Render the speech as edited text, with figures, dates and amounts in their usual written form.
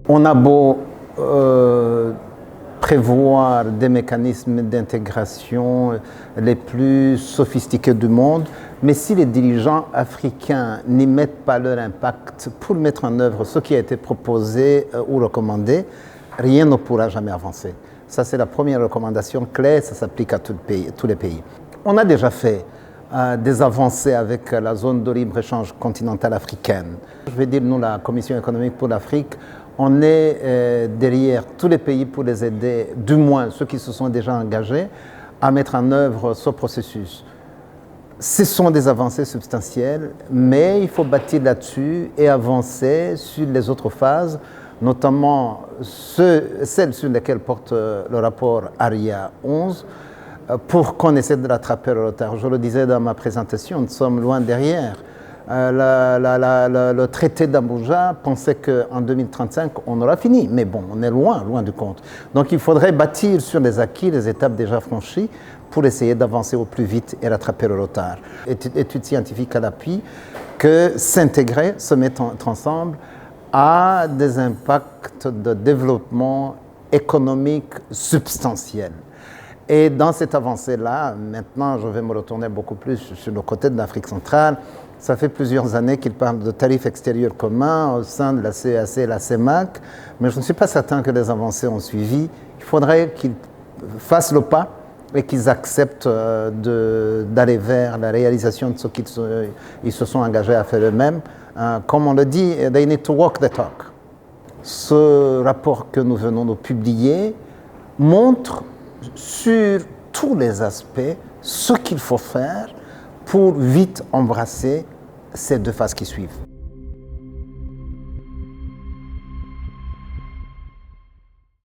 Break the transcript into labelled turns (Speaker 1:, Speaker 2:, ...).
Speaker 1: On a beau prévoir des mécanismes d'intégration les plus sophistiqués du monde, mais si les dirigeants africains n'y mettent pas leur impact pour mettre en œuvre ce qui a été proposé ou recommandé, rien ne pourra jamais avancer. Ça, c'est la première recommandation clé, ça s'applique à tous les pays. On a déjà fait des avancées avec la zone de libre-échange continentale africaine. Je vais dire, nous, la Commission économique pour l'Afrique, on est derrière tous les pays pour les aider, du moins ceux qui se sont déjà engagés, à mettre en œuvre ce processus. Ce sont des avancées substantielles, mais il faut bâtir là-dessus et avancer sur les autres phases, notamment celles sur lesquelles porte le rapport ARIA 11, pour qu'on essaie de rattraper le retard. Je le disais dans ma présentation, nous sommes loin derrière. Le traité d'Abuja pensait qu'en 2035, on aura fini. Mais bon, on est loin du compte. Donc il faudrait bâtir sur les acquis, les étapes déjà franchies, pour essayer d'avancer au plus vite et rattraper le retard. Études scientifiques à l'appui, que s'intégrer, se mettre ensemble, a des impacts de développement économique substantiels. Et dans cette avancée-là, maintenant, je vais me retourner beaucoup plus sur le côté de l'Afrique centrale. Ça fait plusieurs années qu'ils parlent de tarifs extérieurs communs au sein de la CEAC et la CEMAC, mais je ne suis pas certain que les avancées ont suivi. Il faudrait qu'ils fassent le pas et qu'ils acceptent d'aller vers la réalisation de ce qu'ils se sont engagés à faire eux-mêmes. Comme on le dit, they need to walk the talk. Ce rapport que nous venons de publier montre sur tous les aspects ce qu'il faut faire pour vite embrasser ces deux phases qui suivent.